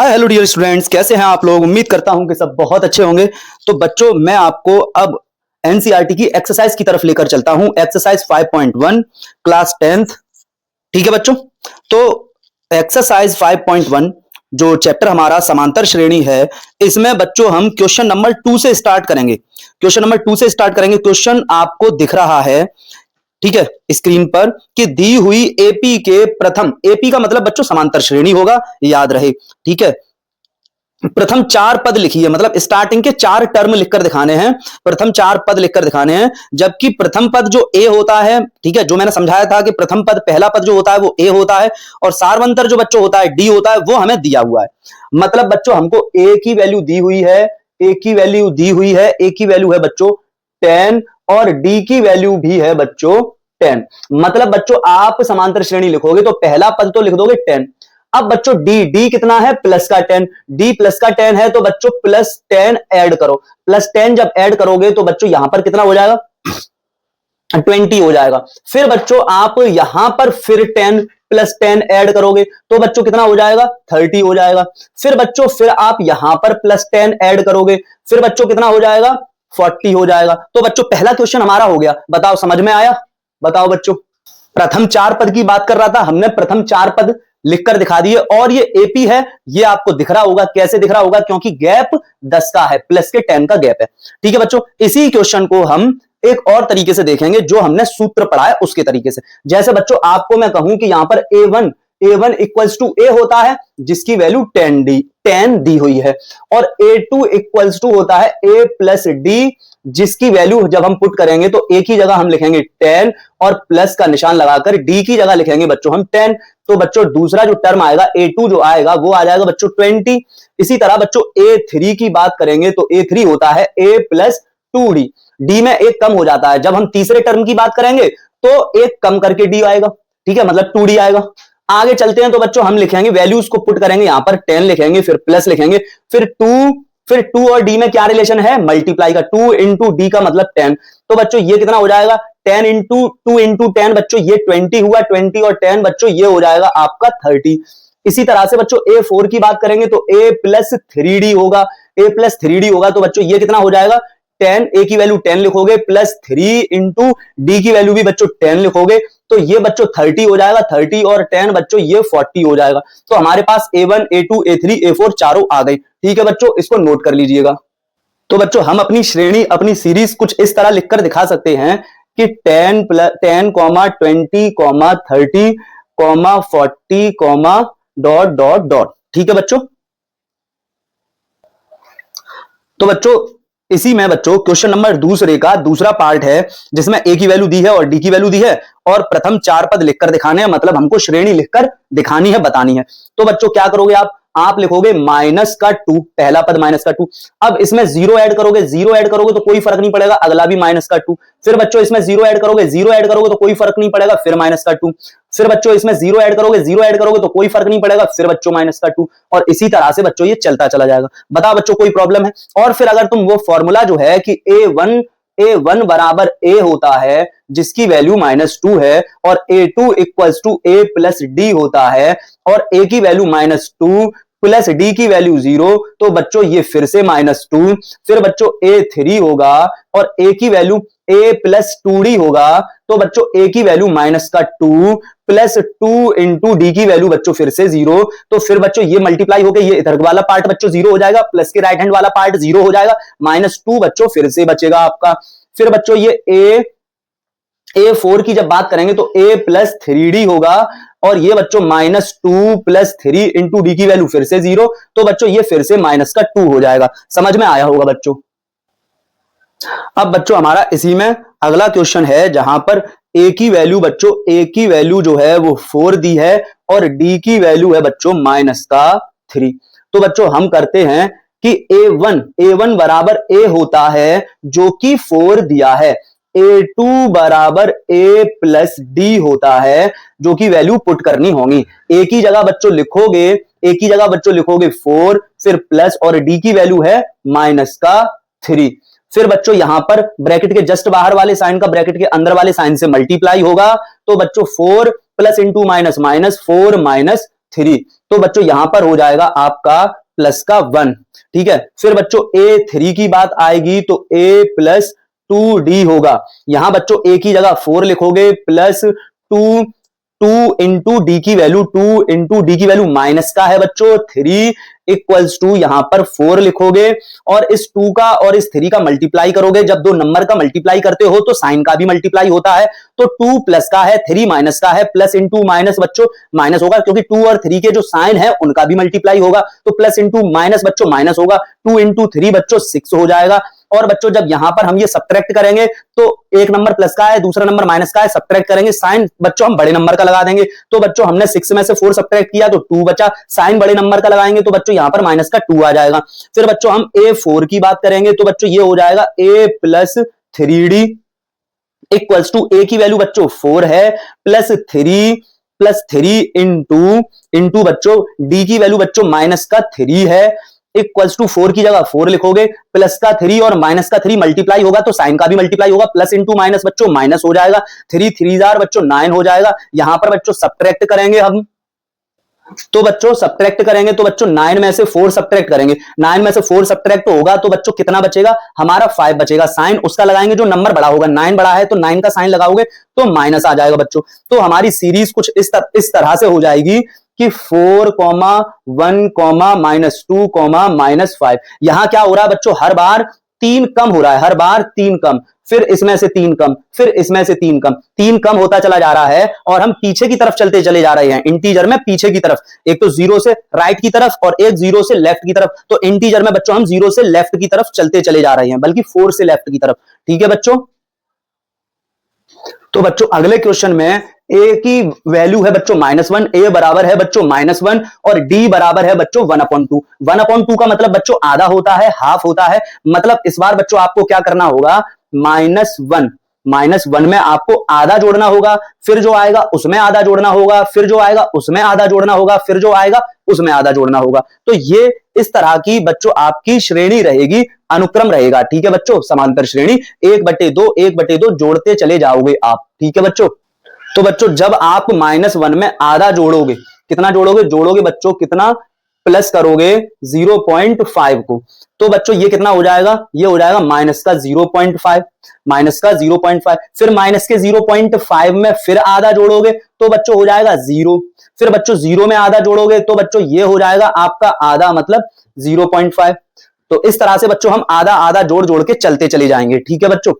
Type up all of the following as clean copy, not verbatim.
Hi hello dear students, कैसे हैं आप लोग। उम्मीद करता हूं कि सब बहुत अच्छे होंगे। तो बच्चों, मैं आपको अब एनसीईआरटी की एक्सरसाइज की तरफ लेकर चलता हूं। Exercise 5.1 class 10th। ठीक है बच्चों, तो एक्सरसाइज 5.1 जो चैप्टर हमारा समांतर श्रेणी है, इसमें बच्चों हम क्वेश्चन नंबर 2 से स्टार्ट करेंगे। क्वेश्चन आपको दिख रहा है, ठीक है, स्क्रीन पर, कि दी हुई एपी के प्रथम, एपी का मतलब बच्चों समांतर श्रेणी होगा, याद रहे। ठीक है, प्रथम 4 पद लिखिए, मतलब स्टार्टिंग के 4 टर्म लिखकर दिखाने हैं, प्रथम 4 पद लिखकर दिखाने हैं। जबकि प्रथम पद जो ए होता है, ठीक है, जो मैंने समझाया था कि प्रथम पद पहला पद जो होता है वो ए होता है, और सार्वंतर जो बच्चों होता है डी होता है, वो हमें दिया हुआ है। मतलब बच्चों हमको ए की वैल्यू दी हुई है, ए की वैल्यू दी हुई है, ए की वैल्यू है बच्चों 10 और डी की वैल्यू भी है बच्चों 10। मतलब बच्चों आप समांतर श्रेणी लिखोगे तो पहला पद तो लिख दोगे 10। अब बच्चों डी कितना है, प्लस का 10, डी प्लस का 10 है, तो बच्चों प्लस 10 ऐड करो। प्लस 10 जब ऐड करोगे तो बच्चों यहां पर कितना हो जाएगा, 20 हो जाएगा। फिर बच्चों आप यहां पर फिर 10 प्लस 10 ऐड करोगे तो बच्चों कितना हो जाएगा, 30 हो जाएगा। फिर बच्चों फिर आप यहां पर प्लस 10 ऐड करोगे, फिर बच्चों कितना हो जाएगा, 40 हो जाएगा। तो बच्चों पहला क्वेश्चन हमारा हो गया। बताओ समझ में आया? बताओ बच्चों, प्रथम 4 पद की बात कर रहा था, हमने प्रथम 4 पद लिखकर दिखा दिए। और ये एपी है, ये आपको दिख रहा होगा। कैसे दिख रहा होगा? क्योंकि गैप 10 का है, प्लस के 10 का गैप है। ठीक है बच्चों, इसी क्वेश्चन को हम एक और तरीके से देखेंगे, जो हमने सूत्र पढ़ा है उसके तरीके से। जैसे बच्चों आपको मैं कहूं कि यहां पर A1 इक्वल्स टू ए होता है, जिसकी वैल्यू 10 दी हुई है, और A2 इक्वल्स टू होता है ए प्लस डी, जिसकी वैल्यू जब हम पुट करेंगे तो ए की जगह हम लिखेंगे 10 और प्लस का निशान लगाकर डी की जगह लिखेंगे बच्चों हम 10। तो बच्चों दूसरा जो टर्म आएगा A2 जो आएगा वो आ जाएगा बच्चों 20। इसी तरह बच्चों A3 की बात करेंगे तो A3 होता है A प्लस 2D, डी में एक कम हो जाता है। जब हम तीसरे टर्म की बात करेंगे तो एक कम करके डी आएगा, ठीक है, मतलब 2D आएगा। आगे चलते हैं तो बच्चों हम लिखेंगे, वैल्यूज को पुट करेंगे, यहां पर 10 लिखेंगे, फिर प्लस लिखेंगे, फिर 2 और डी में क्या रिलेशन है, मल्टीप्लाई का। 2 इंटू डी का मतलब 10। तो बच्चों ये कितना हो जाएगा, 10 इंटू 2 इंटू 10 बच्चों ये 20 हुआ, 20 और 10 बच्चों ये हो जाएगा आपका 30। इसी तरह से बच्चों A4 की बात करेंगे तो A प्लस 3D होगा, A प्लस 3D होगा, तो बच्चों ये कितना हो जाएगा, 10, ए की वैल्यू 10 लिखोगे, प्लस 3 इंटू डी की वैल्यू भी बच्चों 10 लिखोगे, तो ये बच्चों 30 हो जाएगा। 30 और 10 बच्चों ये 40 हो जाएगा। तो हमारे पास A1 A2 A3 A4 चारों आ गई। ठीक है बच्चों, इसको नोट कर लीजिएगा। तो बच्चों हम अपनी श्रेणी, अपनी सीरीज कुछ इस तरह लिखकर दिखा सकते हैं कि 10, 20, 30, 40, डॉट डॉट डॉट। ठीक है बच्चों, तो बच्चों इसी में बच्चों क्वेश्चन नंबर दूसरे का दूसरा पार्ट है, जिसमें ए की वैल्यू दी है और डी की वैल्यू दी है, और प्रथम 4 पद लिखकर दिखाने हैं, मतलब हमको श्रेणी लिखकर दिखानी है, बतानी है। तो बच्चों क्या करोगे आप लिखोगे माइनस का 2, पहला पद माइनस का 2। अब इसमें 0 ऐड करोगे, 0 ऐड करोगे तो कोई फर्क नहीं पड़ेगा, अगला भी माइनस का 2। फिर बच्चों इसमें 0 ऐड करोगे, 0 ऐड करोगे तो कोई फर्क नहीं पड़ेगा, फिर माइनस का 2। फिर बच्चों इसमें 0 ऐड करोगे, 0 ऐड करोगे तो कोई फर्क नहीं पड़ेगा, फिर बच्चों माइनस का 2, और इसी तरह से बच्चों ये चलता चला जाएगा। बताओ बच्चों कोई प्रॉब्लम है? और फिर अगर तुम वो फॉर्मूला जो है कि A1 बराबर ए होता है, जिसकी वैल्यू -2 है, और A2 equals to A plus D होता है, और ए की वैल्यू -2 प्लस डी की वैल्यू 0, तो बच्चों ये फिर से -2। फिर बच्चों A3 होगा और ए की वैल्यू a प्लस 2d होगा, तो बच्चों a की वैल्यू -2 प्लस 2 इंटू डी की वैल्यू बच्चों फिर से 0। तो फिर बच्चों ये मल्टीप्लाई होकर ये इधर वाला पार्ट बच्चों 0 हो जाएगा, प्लस के राइट हैंड वाला पार्ट 0 हो जाएगा, -2 बच्चों फिर से बचेगा आपका। फिर बच्चों ये A4 की जब बात करेंगे तो a प्लस 3d होगा, और ये बच्चों -2 प्लस 3 इंटू डी की वैल्यू फिर से 0, तो बच्चों ये फिर से -2 हो जाएगा। समझ में आया होगा बच्चों? अब बच्चों हमारा इसी में अगला क्वेश्चन है, जहां पर a की वैल्यू बच्चों, a की वैल्यू जो है वो 4 दी है, और d की वैल्यू है बच्चों -3। तो बच्चों हम करते हैं कि A1 बराबर a होता है, जो कि 4 दिया है। A2 बराबर a प्लस डी होता है, जो कि वैल्यू पुट करनी होगी। a की जगह बच्चों लिखोगे 4, फिर प्लस, और d की वैल्यू है -3। फिर बच्चों यहां पर ब्रैकेट के जस्ट बाहर वाले साइन का ब्रैकेट के अंदर वाले साइन से मल्टीप्लाई होगा, तो बच्चों 4 प्लस इंटू माइनस, -4 -3, तो बच्चों यहां पर हो जाएगा आपका प्लस का 1, ठीक है। फिर बच्चों A3 की बात आएगी तो A प्लस 2D होगा। यहां बच्चों A की जगह 4 लिखोगे प्लस 2, 2 इंटू डी की वैल्यू, 2 इंटू डी की वैल्यू माइनस का है बच्चों 3 इक्वल्स टू यहां पर 4 लिखोगे और इस 2 का और इस 3 का मल्टीप्लाई करोगे। जब दो नंबर का मल्टीप्लाई करते हो तो साइन का भी मल्टीप्लाई होता है, तो 2 प्लस का है 3 माइनस का है, प्लस इंटू माइनस बच्चों माइनस होगा क्योंकि 2 और 3 के जो साइन है उनका भी मल्टीप्लाई होगा, तो प्लस इंटू माइनस बच्चों माइनस होगा, 2 इंटू 3 बच्चों 6 हो जाएगा। और बच्चों जब यहां पर हम ये सब्ट्रैक्ट करेंगे तो एक नंबर प्लस का है दूसरा नंबर माइनस का है, सब्ट्रैक्ट करेंगे साइन बच्चों हम बड़े नंबर का लगा देंगे। तो बच्चों हमने 6 में से 4 सब्ट्रैक्ट किया तो 2 बचा, साइन बड़े नंबर का लगाएंगे तो बच्चों यहां पर माइनस का 2 आ जाएगा। फिर बच्चों हम A4 की बात करेंगे तो बच्चों ये हो जाएगा A plus 3D equals to A की वैल्यू बच्चों 4 है प्लस 3 इंटू बच्चों D की वैल्यू बच्चों माइनस का 3 है इक्वल्स टू 4 की जगह 4 लिखोगे, प्लस का 3 और माइनस का 3 मल्टीप्लाई होगा तो साइन का भी मल्टीप्लाई होगा, प्लस इंटू माइनस बच्चों माइनस हो जाएगा, 3 3 जार बच्चों 9 हो जाएगा। यहां पर बच्चों सब्ट्रैक्ट करेंगे हम तो बच्चों सब्ट्रैक्ट करेंगे तो बच्चों 9 में से 4 सब्ट्रैक्ट करेंगे, 9 में से 4 सब्ट्रैक्ट होगा तो बच्चों कितना बचेगा हमारा 5 बचेगा। साइन उसका लगाएंगे जो नंबर बड़ा होगा, 9 बड़ा है तो 9 का साइन लगाओगे तो माइनस आ जाएगा बच्चों। तो हमारी सीरीज कुछ इस तरह से हो जाएगी कि 4, 1, -2, -5। यहां क्या हो रहा है बच्चों हर बार 3 कम हो रहा है, हर बार 3 कम, फिर इसमें से 3 कम, फिर इसमें से 3 कम होता चला जा रहा है और हम पीछे की तरफ चलते चले जा रहे हैं। इंटीजर में पीछे की तरफ, एक तो 0 से राइट की तरफ और एक 0 से लेफ्ट की तरफ, तो इंटीजर में बच्चों हम 0 से लेफ्ट की तरफ चलते चले जा रहे हैं, बल्कि 4 से लेफ्ट की तरफ, ठीक है बच्चों। तो बच्चों अगले क्वेश्चन में A की वैल्यू है बच्चों -1, A बराबर है बच्चों -1 और D बराबर है बच्चों 1/2। 1/2 का मतलब बच्चों आधा होता है, हाफ होता है, मतलब इस बार बच्चों आपको क्या करना होगा -1 में आपको आधा जोड़ना होगा, फिर जो आएगा उसमें आधा जोड़ना होगा, फिर जो आएगा उसमें आधा जोड़ना होगा, फिर जो आएगा उसमें आधा जोड़ना होगा। तो ये इस तरह की बच्चों आपकी श्रेणी रहेगी, अनुक्रम रहेगा, ठीक है बच्चों, समांतर श्रेणी 1/2 जोड़ते चले जाओगे आप, ठीक है बच्चों। तो बच्चों जब आप -1 में आधा जोड़ोगे, कितना जोड़ोगे बच्चों कितना प्लस करोगे 0.5 को, तो बच्चों ये कितना हो जाएगा, ये हो जाएगा माइनस का 0.5, फिर माइनस के 0.5 में फिर आधा जोड़ोगे तो बच्चों हो जाएगा 0, फिर बच्चों 0 में आधा जोड़ोगे तो बच्चों ये हो जाएगा आपका आधा मतलब 0.5। तो इस तरह से बच्चों हम आधा आधा जोड़ जोड़ के चलते चले जाएंगे, ठीक है बच्चों।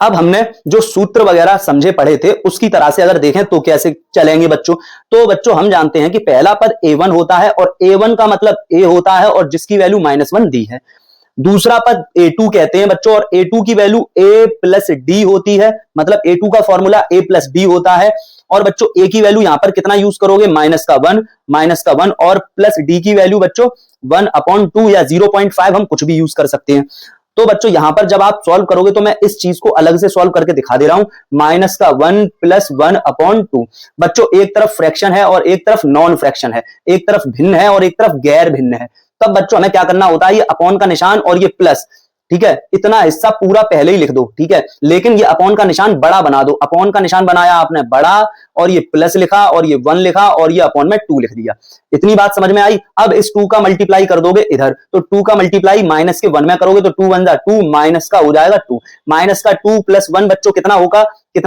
अब हमने जो सूत्र वगैरह समझे पढ़े थे उसकी तरह से अगर देखें तो कैसे चलेंगे बच्चों, तो बच्चों हम जानते हैं कि पहला पद A1 होता है और A1 का मतलब A होता है और जिसकी वैल्यू -1 दी है। दूसरा पद A2 कहते हैं बच्चों और A2 की वैल्यू A प्लस D होती है, मतलब A2 का फॉर्मूला A प्लस D होता है। और बच्चों A की वैल्यू यहां पर कितना यूज करोगे -1 और प्लस D की वैल्यू बच्चों 1/2 या 0.5 हम कुछ भी यूज कर सकते हैं। तो बच्चों यहां पर जब आप सॉल्व करोगे तो मैं इस चीज को अलग से सॉल्व करके दिखा दे रहा हूं, -1 + 1/2। बच्चों एक तरफ फ्रैक्शन है और एक तरफ नॉन फ्रैक्शन है, एक तरफ भिन्न है और एक तरफ गैर भिन्न है, तब बच्चों हमें क्या करना होता है, ये अपॉन का निशान और ये प्लस, ठीक है, इतना हिस्सा पूरा पहले ही लिख दो, ठीक है, लेकिन ये अपॉन का निशान बड़ा बना दो। अपॉन का निशान बनाया आपने बड़ा और ये प्लस लिखा और ये 1 लिखा और ये अपॉन में 2 लिख दिया। इतनी बात समझ में आई। अब इस 2 का मल्टीप्लाई कर दोगे इधर, तो 2 का मल्टीप्लाई माइनस के 1 में करोगे तो 2 × 1 = 2, माइनस का हो जाएगा 2, माइनस का 2 + 1 बच्चों कितना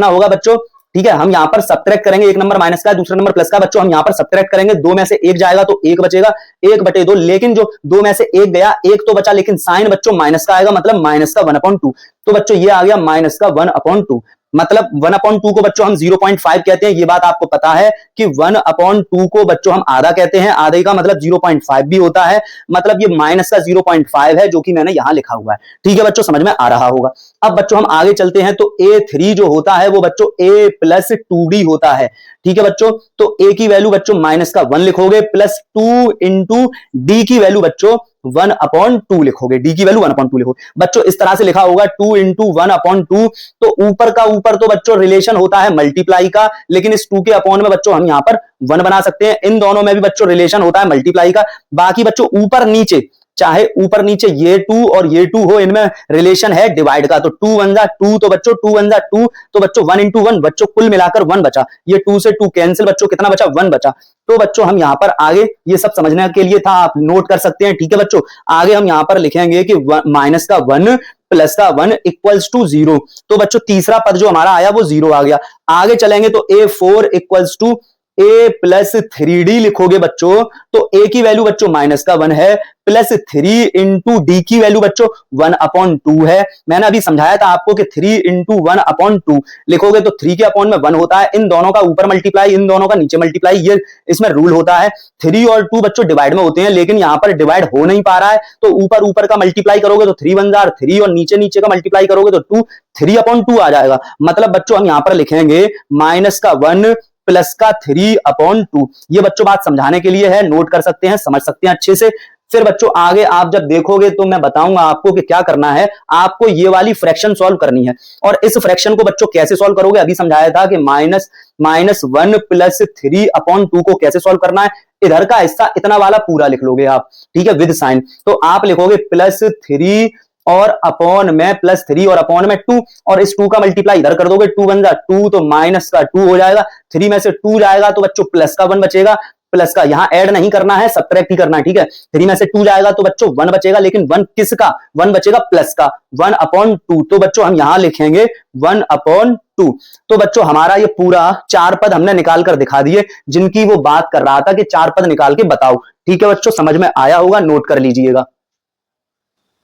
होगा बच्चों, ठीक है। हम यहां पर सब्ट्रैक्ट करेंगे, एक नंबर माइनस का दूसरा नंबर प्लस का, बच्चों हम यहां पर सब्ट्रैक्ट करेंगे, 2 में से 1 जाएगा तो 1 बचेगा, 1/2, लेकिन जो 2 में से 1 गया 1 तो बचा, लेकिन साइन बच्चों माइनस का आएगा, मतलब माइनस का 1/2। तो बच्चों ये आ गया माइनस का 1/2, मतलब 1/2 को बच्चों हम 0.5 कहते हैं। ये बात आपको पता है कि 1/2 को बच्चों हम आधा कहते हैं, आधे का मतलब 0.5 भी होता है, मतलब ये माइनस का 0.5 है जो कि मैंने यहां लिखा हुआ है, ठीक है बच्चों, समझ में आ रहा होगा। अब बच्चों हम आगे चलते हैं तो A3 जो होता है वो बच्चों A + 2D होता है, ठीक है बच्चों। तो A की वैल्यू बच्चों -1 लिखोगे प्लस 2 × D की वैल्यू बच्चों 1/2 लिखोगे, D की वैल्यू 1/2 लिखोगे बच्चों, इस तरह से लिखा होगा 2 × 1/2। तो ऊपर का ऊपर तो बच्चों रिलेशन होता है मल्टीप्लाई का, लेकिन इस 2 के अपॉन में बच्चों हम यहां पर 1 बना सकते हैं। इन दोनों में भी बच्चों रिलेशन होता है मल्टीप्लाई का। बाकी बच्चों ऊपर नीचे चाहे ऊपर नीचे ये 2 और ये 2 हो, इनमें रिलेशन है डिवाइड का, तो 2 1 जा 2, तो बच्चों 2 1 जा 2, तो बच्चों 1 into 1, बच्चों कुल मिलाकर 1 बचा, ये 2 से 2 कैंसिल, बच्चों कितना बचा 1 बचा। तो बच्चों हम यहां पर आगे ये सब समझने के लिए था, आप नोट कर सकते हैं, ठीक है बच्चों। आगे हम यहां पर लिखेंगे कि माइनस का 1 प्लस का 1 इक्वल्स टू 0, तो बच्चों तीसरा पद जो हमारा आया वो 0 आ गया। आगे चलेंगे तो A4 equals to a plus 3d लिखोगे बच्चों, तो a की वैल्यू बच्चों माइनस का 1 है, प्लस 3 इंटू डी की वैल्यू बच्चों 1/2 है। मैंने अभी समझाया था आपको कि 3 इंटू 1/2 लिखोगे तो 3 के अपॉन में 1 होता है, इन दोनों का ऊपर मल्टीप्लाई, इन दोनों का नीचे मल्टीप्लाई, ये इसमें रूल होता है। 3 और 2 बच्चों डिवाइड में होते हैं, लेकिन यहां पर डिवाइड हो नहीं पा रहा है, तो ऊपर ऊपर का मल्टीप्लाई करोगे तो 3 1 जार 3, और नीचे नीचे का मल्टीप्लाई करोगे तो 2, 3/2 आ जाएगा। मतलब बच्चों हम यहां पर लिखेंगे माइनस का 1 प्लस का 3/2। ये बच्चों बात समझाने के लिए है, नोट कर सकते हैं, समझ सकते हैं अच्छे से। फिर बच्चों आगे आप जब देखोगे तो मैं बताऊंगा आपको कि क्या करना है, आपको ये वाली फ्रैक्शन सॉल्व करनी है। और इस फ्रैक्शन को बच्चों कैसे सॉल्व करोगे, अभी समझाया था कि -1 प्लस 3/2 को कैसे सॉल्व करना है। इधर का हिस्सा इतना वाला पूरा लिख लोगे आप, ठीक है, विद साइन। तो आप लिखोगे +3 और अपॉन में +3 और अपॉन में 2, और इस 2 का मल्टीप्लाई इधर कर दोगे, 2 1 जा 2, तो माइनस का 2 हो जाएगा, 3 में से 2 जाएगा तो बच्चों प्लस का 1 बचेगा, प्लस का यहां ऐड नहीं करना है, सब्ट्रैक्ट ही करना है, ठीक है। 3 में से 2 जाएगा तो बच्चों 1 बचेगा, लेकिन 1 किसका, 1 बचेगा प्लस का, 1/2। तो बच्चों हम यहां लिखेंगे 1/2। तो बच्चों हमारा ये पूरा 4 पद हमने निकाल कर दिखा दिए, जिनकी वो बात कर रहा था कि 4 पद निकाल के बताओ, ठीक है बच्चों, समझ में आया होगा, नोट कर लीजिएगा।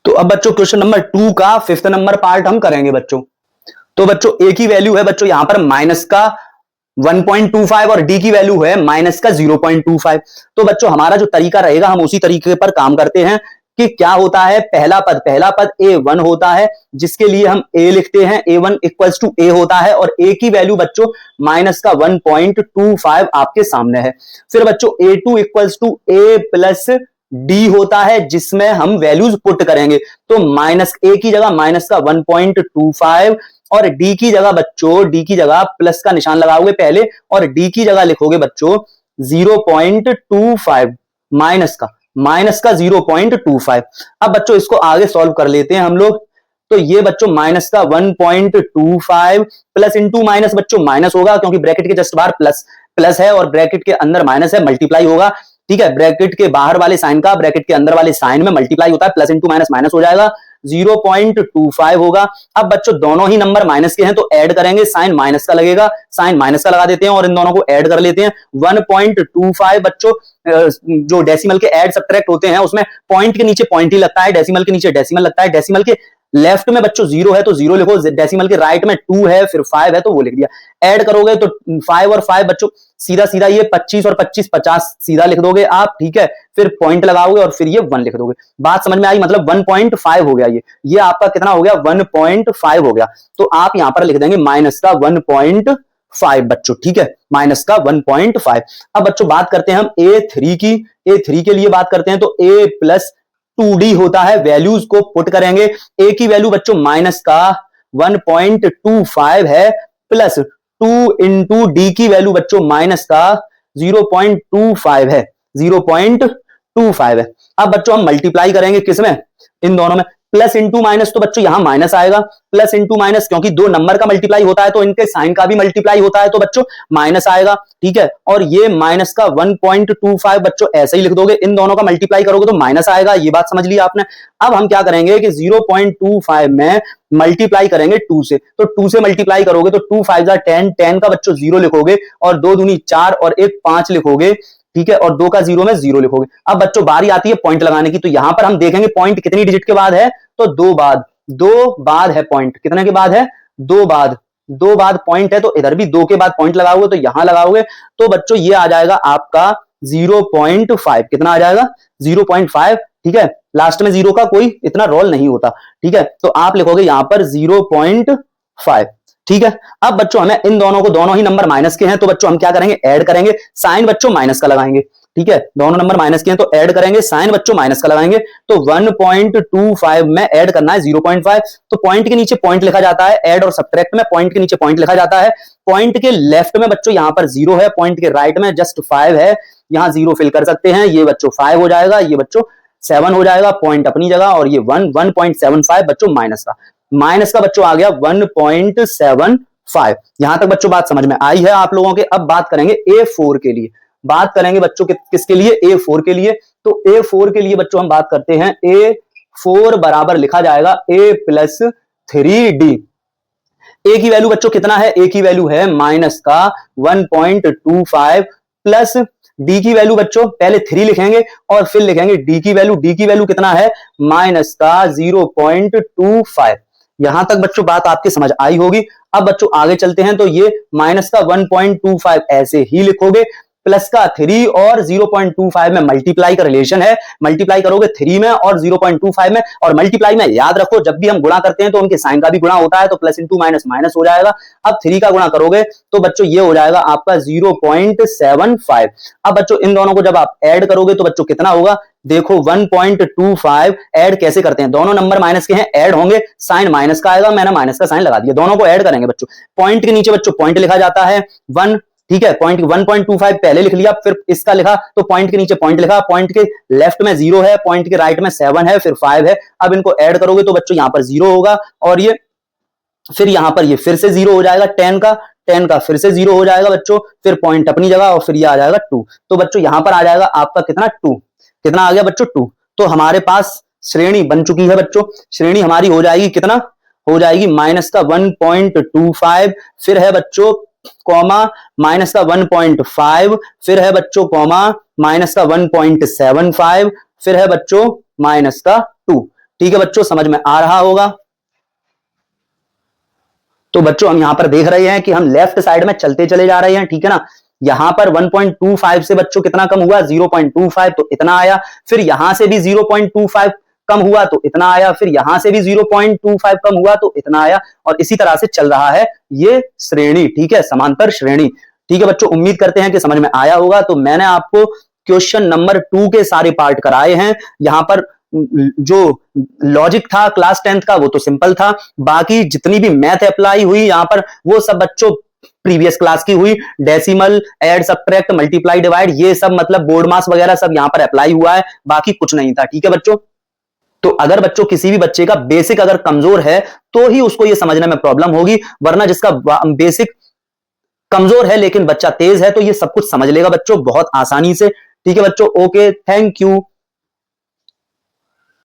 तो अब बच्चों क्वेश्चन नंबर 2 का 5th नंबर पार्ट हम करेंगे बच्चों। तो बच्चों ए की वैल्यू है बच्चों यहां पर माइनस का 1.25 और डी की वैल्यू है माइनस का 0.25। तो बच्चों हमारा जो तरीका रहेगा हम उसी तरीके पर काम करते हैं कि क्या होता है, पहला पद A1 होता है, जिसके लिए हम A लिखते हैं, A1 इक्वल्स टू A होता है, और A की वैल्यू बच्चों माइनस का 1.25 आपके सामने है। फिर बच्चों A2 equals to A plus D होता है, जिसमें हम वैल्यूज पुट करेंगे, तो माइनस ए की जगह माइनस का 1.25, और डी की जगह बच्चों, डी की जगह प्लस का निशान लगाओगे पहले, और डी की जगह लिखोगे बच्चों 0.25, माइनस का 0.25। अब बच्चों इसको आगे सॉल्व कर लेते हैं हम लोग। तो ये बच्चों माइनस का 1.25 प्लस इंटू माइनस बच्चों माइनस होगा, क्योंकि ब्रैकेट के जस्ट बाहर प्लस है और ब्रैकेट के अंदर माइनस है, मल्टीप्लाई होगा, ठीक है। ब्रैकेट के बाहर वाले साइन का ब्रैकेट के अंदर वाले साइन में मल्टीप्लाई होता है, प्लस इंटू माइनस माइनस हो जाएगा, 0.25 होगा। अब बच्चों दोनों ही नंबर माइनस के हैं तो ऐड करेंगे, साइन माइनस का लगेगा, साइन माइनस का लगा देते हैं और इन दोनों को ऐड कर लेते हैं। 1.25 बच्चों जो डेसिमल के ऐड सब्ट्रैक्ट होते हैं उसमें पॉइंट के नीचे पॉइंट ही लगता है, डेसिमल के नीचे डेसिमल लगता है, डेसिमल के लेफ्ट में बच्चों 0 है तो 0 लिखो, डेसिमल के राइट में 2 है फिर 5 है तो वो लिख दिया। ऐड करोगे तो 5 और 5 बच्चों सीधा सीधा ये 25 और 25 50 सीधा लिख दोगे आप, ठीक है। फिर पॉइंट लगाओगे और फिर ये 1 लिख दोगे। बात समझ में आई, मतलब 1.5 हो गया, ये आपका कितना हो गया, 1.5 हो गया। तो आप यहां पर लिख देंगे माइनस का 1.5 बच्चों, ठीक है, माइनस का 1.5। अब बच्चों बात करते हैं हम A3 की, A3 के लिए बात करते हैं तो A प्लस 2D होता है, वैल्यूज को पुट करेंगे। A की वैल्यू बच्चों माइनस का 1.25 है, प्लस 2 इंटू डी की वैल्यू बच्चों माइनस का 0.25 है, 0.25 है। अब बच्चों हम मल्टीप्लाई करेंगे किसमें, इन दोनों में, प्लस इंटू माइनस, तो बच्चों यहां माइनस आएगा, प्लस इंटू माइनस, क्योंकि दो नंबर का मल्टीप्लाई होता है तो इनके साइन का भी मल्टीप्लाई होता है, तो बच्चों माइनस आएगा, ठीक है। और ये माइनस का 1.25 बच्चों ऐसे ही लिख दोगे, इन दोनों का मल्टीप्लाई करोगे तो माइनस आएगा, ये बात समझ ली आपने। अब हम क्या करेंगे कि 0.25 में मल्टीप्लाई करेंगे 2 से, तो 2 से मल्टीप्लाई करोगे तो 2 5 10, 10 का बच्चों 0 लिखोगे, और 2 दूनी 4 और 1 5 लिखोगे, ठीक है, और 2 का 0 में 0 लिखोगे। अब बच्चों बारी आती है पॉइंट लगाने की, तो यहां पर हम देखेंगे पॉइंट कितनी डिजिट के बाद है, तो 2 बाद है पॉइंट, कितने के बाद है, 2 बाद पॉइंट है, तो इधर भी 2 के बाद पॉइंट लगाओगे तो यहां लगाओगे, तो बच्चों ये आ जाएगा आपका 0.5, कितना आ जाएगा 0.5, ठीक है। लास्ट में 0 का कोई इतना रोल नहीं होता, ठीक है, तो आप लिखोगे यहां पर 0.5, ठीक है। अब बच्चों हमें इन दोनों को, दोनों ही नंबर माइनस के हैं तो बच्चों हम क्या करेंगे, ऐड करेंगे, साइन बच्चों माइनस का लगाएंगे, ठीक है, दोनों नंबर माइनस के हैं तो ऐड करेंगे, साइन बच्चों माइनस का लगाएंगे, तो 1.25 में ऐड करना है 0.5, तो पॉइंट के नीचे पॉइंट लिखा जाता है, ऐड और सब्ट्रैक्ट में पॉइंट के नीचे पॉइंट लिखा जाता है। पॉइंट के लेफ्ट में बच्चों यहां पर 0 है, पॉइंट के राइट में जस्ट 5 है, यहां 0 फिल कर सकते हैं, ये बच्चों 5 हो जाएगा, ये बच्चों 7 हो जाएगा, पॉइंट अपनी जगह, और ये 1.75 बच्चों माइनस का बच्चों आ गया 1.75। यहां तक बच्चों बात समझ में आई है आप लोगों के। अब बात करेंगे A4 के लिए, बात करेंगे बच्चों किसके लिए, A4 के लिए। तो A4 के लिए बच्चों हम बात करते हैं, A4 बराबर लिखा जाएगा A प्लस 3D। ए की वैल्यू बच्चों कितना है, ए की वैल्यू है माइनस का 1.25 प्लस डी की वैल्यू बच्चों पहले 3 लिखेंगे और फिर लिखेंगे डी की वैल्यू। डी की वैल्यू कितना है, माइनस का 0.25। यहां तक बच्चों बात आपकी समझ आई होगी। अब बच्चों आगे चलते हैं, तो ये माइनस का 1.25 ऐसे ही लिखोगे, प्लस का 3 और 0.25 में मल्टीप्लाई का रिलेशन है, मल्टीप्लाई करोगे 3 में और 0.25 में। और मल्टीप्लाई में याद रखो, जब भी हम गुणा करते हैं तो उनके साइन का भी गुणा होता है, तो प्लस इंटू माइनस माइनस हो जाएगा। अब 3 का गुणा करोगे तो बच्चों ये हो जाएगा आपका 0.75। अब बच्चों इन दोनों को जब आप ऐड करोगे तो बच्चों कितना होगा, देखो 1.25 ऐड कैसे करते हैं, दोनों नंबर माइनस के हैं, ऐड होंगे, साइन माइनस का आएगा, मैंने माइनस का साइन लगा दिया, दोनों को ऐड करेंगे बच्चों। पॉइंट के नीचे बच्चों पॉइंट लिखा जाता है 1, ठीक है, पॉइंट 1.25 पहले लिख लिया, फिर इसका लिखा तो पॉइंट के नीचे पॉइंट लिखा, पॉइंट के लेफ्ट में 0 है, पॉइंट के राइट में 7 है, फिर 5 है। अब इनको ऐड करोगे तो बच्चों यहां पर 0 होगा, और ये फिर यहां पर ये फिर से 0 हो जाएगा, 10 का फिर से 0 हो जाएगा बच्चों, फिर पॉइंट अपनी जगह, और फिर ये आ जाएगा 2। तो बच्चों यहां पर आ जाएगा आपका कितना 2, कितना आ गया बच्चों 2। तो हमारे पास श्रेणी बन चुकी है बच्चों, श्रेणी हमारी हो जाएगी कितना, हो जाएगी माइनस का 1.25, फिर है बच्चों कॉमा माइनस का 1.5, फिर है बच्चों कॉमा माइनस का 1.75, फिर है बच्चों माइनस का 2। ठीक है बच्चों, समझ में आ रहा होगा। तो बच्चों हम यहां पर देख रहे हैं कि हम लेफ्ट साइड में चलते चले जा रहे हैं, ठीक है ना। यहां पर 1.25 से बच्चों कितना कम हुआ, 0.25, तो इतना आया। फिर यहां से भी 0.25 कम हुआ तो इतना आया, फिर यहां से भी 0.25 कम हुआ तो इतना आया, और इसी तरह से चल रहा है ये श्रेणी, ठीक है, समांतर श्रेणी। ठीक है बच्चों, उम्मीद करते हैं कि समझ में आया होगा। तो मैंने आपको क्वेश्चन नंबर 2 के सारे पार्ट कराए हैं। यहां पर जो लॉजिक था क्लास 10th का वो तो सिंपल था, बाकी जितनी भी मैथ अप्लाई हुई यहां पर वो सब बच्चों प्रीवियस क्लास की हुई। Decimal, add, subtract, multiply, divide, ये सब मतलब बोर्ड मास वगैरह सब यहां पर अप्लाई हुआ है, बाकी कुछ नहीं था। ठीक है बच्चों, तो अगर बच्चों किसी भी बच्चे का बेसिक अगर कमजोर है तो ही उसको ये समझने में प्रॉब्लम होगी, वरना जिसका बेसिक कमजोर है लेकिन बच्चा तेज है तो ये सब कुछ समझ लेगा बच्चों बहुत आसानी से। ठीक है बच्चों, ओके, थैंक यू।